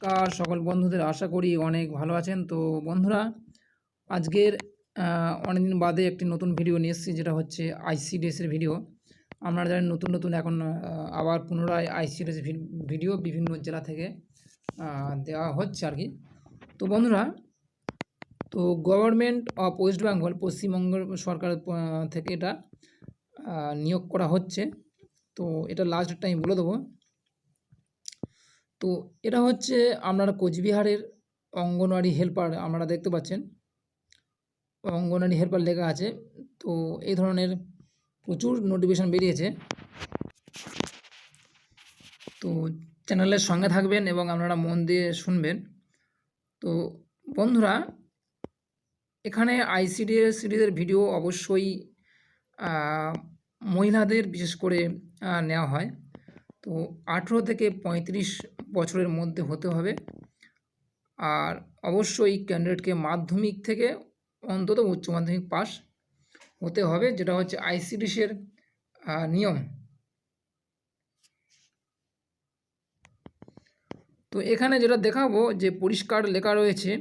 নমস্কার সকল বন্ধুদের, আশা করি অনেক ভালো আছেন। তো বন্ধুরা, আজকের অনেকদিন বাদে একটি নতুন ভিডিও নিয়ে এসেছি, যেটা হচ্ছে আইসিডিএসের ভিডিও। আপনারা জানেন নতুন এখন আবার পুনরায় আইসিডিএস ভিডিও বিভিন্ন জেলা থেকে দেওয়া হচ্ছে আর কি। তো বন্ধুরা, তো গভর্নমেন্ট অফ ওয়েস্ট বেঙ্গল, পশ্চিমবঙ্গ সরকার থেকে এটা নিয়োগ করা হচ্ছে। তো এটা লাস্ট টাইম বলে দেবো। তো এটা হচ্ছে আপনারা কোচবিহারের অঙ্গনওয়াড়ি হেল্পার, আপনারা দেখতে পাচ্ছেন অঙ্গনওয়াড়ি হেল্পার লেখা আছে। তো এই ধরনের প্রচুর নোটিফিকেশান বেরিয়েছে। তো চ্যানেলের সঙ্গে থাকবেন এবং আপনারা মন দিয়ে শুনবেন। তো বন্ধুরা, এখানে আইসিডিএস সিরিজের ভিডিও অবশ্যই মহিলাদের বিশেষ করে নেওয়া হয়। তো 18 থেকে 35 বছরের মধ্যে হতে হবে। আর অবশ্যই ক্যান্ডিডেটকে মাধ্যমিক থেকে অন্তত উচ্চ মাধ্যমিক পাস হতে হবে, যেটা হচ্ছে আইসিডিএসের নিয়ম। তো এখানে যেটা দেখাবো, যে পরিষ্কার লেখা রয়েছে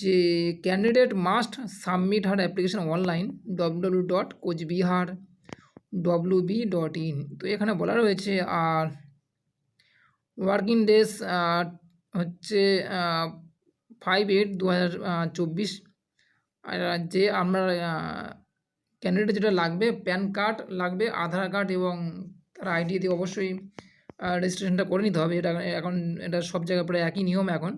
যে ক্যান্ডিডেট মাস্ট সাবমিট হার অ্যাপ্লিকেশন অনলাইন www.coachbihar.wb.in। তো এখানে বলা রয়েছে, আর ওয়ার্কিং ডেজ হচ্ছে 5/8/2024। আর যে আপনার ক্যান্ডিডেট যেটা লাগবে, প্যান কার্ড লাগবে, আধার কার্ড এবং তার আইডি দিয়ে অবশ্যই রেজিস্ট্রেশনটা করে নিতে হবে। এখন এটা সব জায়গায় প্রায় একই নিয়ম এখন।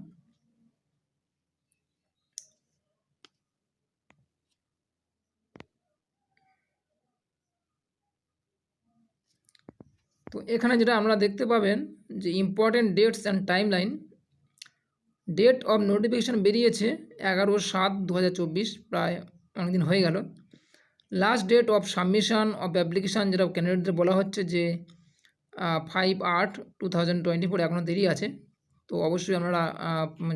তো এখানে যেটা আমরা দেখতে পাবেন যে important dates and time line. Date of notification বেরিয়েছে 11/7/2024, প্রায় অনেকদিন হয়ে গেল। Last date of submission of application, যেটা ক্যান্ডিডেটদের বলা হচ্ছে যে 5/8/2024, এখনও দেরি আছে। তো অবশ্যই আপনারা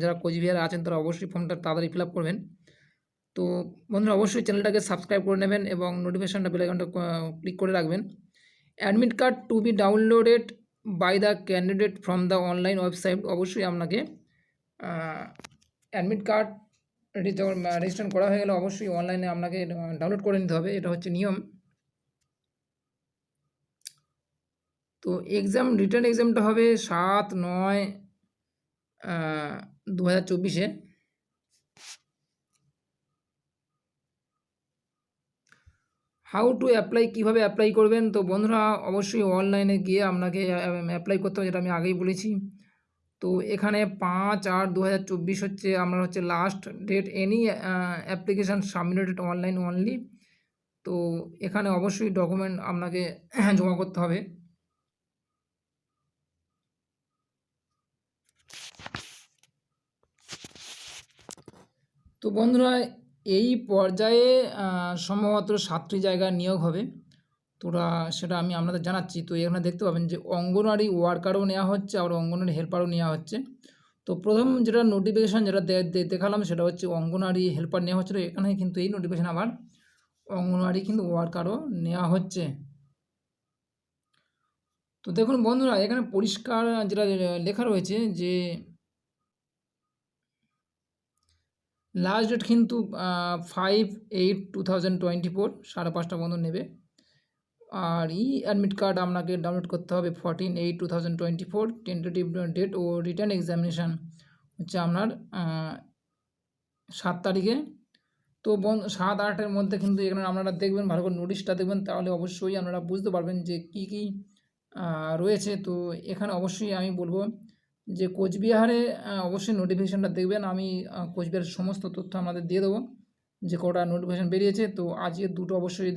যারা কোচবিহারে আছেন তারা অবশ্যই ফর্মটা তাড়াতাড়ি ফিল আপ করবেন। তো বন্ধুরা, অবশ্যই চ্যানেলটাকে সাবস্ক্রাইব করে নেবেন এবং নোটিফিকেশানটা বেল আইকনটা ক্লিক করে রাখবেন। Admit card to be downloaded by the candidate from the online website. অবশ্যই আপনাকে অ্যাডমিট কার্ড যখন রেজিস্ট্রেশন করা হয়ে গেলে অবশ্যই অনলাইনে আপনাকে ডাউনলোড করে নিতে হবে, এটা হচ্ছে নিয়ম। তো রিটার্ন এক্সামটা হবে 7/9/2024। হাউ টু অ্যাপ্লাই, কীভাবে অ্যাপ্লাই করবেন? তো বন্ধুরা, অবশ্যই অনলাইনে গিয়ে আপনাকে অ্যাপ্লাই করতে হবে, যেটা আমি আগেই বলেছি। তো এখানে 5/8/2024 হচ্ছে আপনার last date. Any application submitted online only. তো এখানে অবশ্যই ডকুমেন্ট আপনাকে জমা করতে হবে। তো বন্ধুরা, এই পর্যায়ে সম্ভবত 7টি জায়গায় নিয়োগ হবে। তোরা সেটা আমি আপনাদের জানাচ্ছি। তো এখানে দেখতে পাবেন যে অঙ্গনওয়াড়ি ওয়ার্কারও নেওয়া হচ্ছে, আবার অঙ্গনওয়াড়ি হেল্পারও নেওয়া হচ্ছে। তো প্রথম যেটা নোটিফিকেশান যেটা দেখালাম, সেটা হচ্ছে অঙ্গনওয়াড়ি হেল্পার নেওয়া হচ্ছিলো। এখানে কিন্তু এই নোটিফিকেশান আবার অঙ্গনওয়াড়ি কিন্তু ওয়ার্কারও নেওয়া হচ্ছে। তো দেখুন বন্ধুরা, এখানে পরিষ্কার যেটা লেখা রয়েছে যে লাস্ট ডেট কিন্তু 5/8/2024, 5:30 পর্যন্ত নেবে। আর অ্যাডমিট কার্ড আপনাকে ডাউনলোড করতে হবে 14/8/2024। টেন্টেটিভ ডেট ও রিটার্ন এক্সামিনেশান হচ্ছে আপনার 7 তারিখে। তো 7-8-এর মধ্যে কিন্তু এখানে আপনারা দেখবেন, ভালো করে নোটিশটা দেখবেন, তাহলে অবশ্যই আপনারা বুঝতে পারবেন যে কী কী রয়েছে। তো এখানে অবশ্যই আমি বলবো যে কোচবিহারে অবশ্যই নোটিফিকেশানটা দেখবেন। আমি কোচবিহারের সমস্ত তথ্য আমাদের দিয়ে দেবো, যে কটা নোটিফিকেশান বেরিয়েছে। তো আজকে 2টো অবশ্যই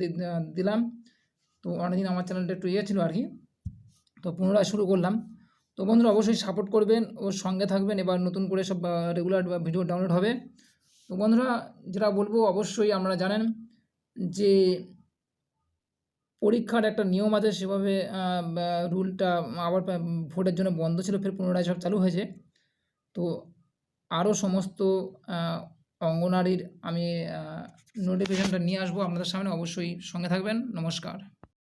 দিলাম। তো অনেকদিন আমার চ্যানেলটা একটু ছিল আর কি, তো পুনরায় শুরু করলাম। তো বন্ধুরা, অবশ্যই সাপোর্ট করবেন, ওর সঙ্গে থাকবেন। এবার নতুন করে সব রেগুলার ভিডিও ডাউনলোড হবে। তো বন্ধুরা, যেটা বলবো, অবশ্যই আপনারা জানেন যে পরীক্ষার একটা নিয়ম আছে, সেভাবে রুলটা আবার ভোটের জন্য বন্ধ ছিল, ফের পুনরায় সব চালু হয়েছে। তো আরও সমস্ত অঙ্গনারীর আমি নোটিফিকেশানটা নিয়ে আসবো আপনাদের সামনে, অবশ্যই সঙ্গে থাকবেন। নমস্কার।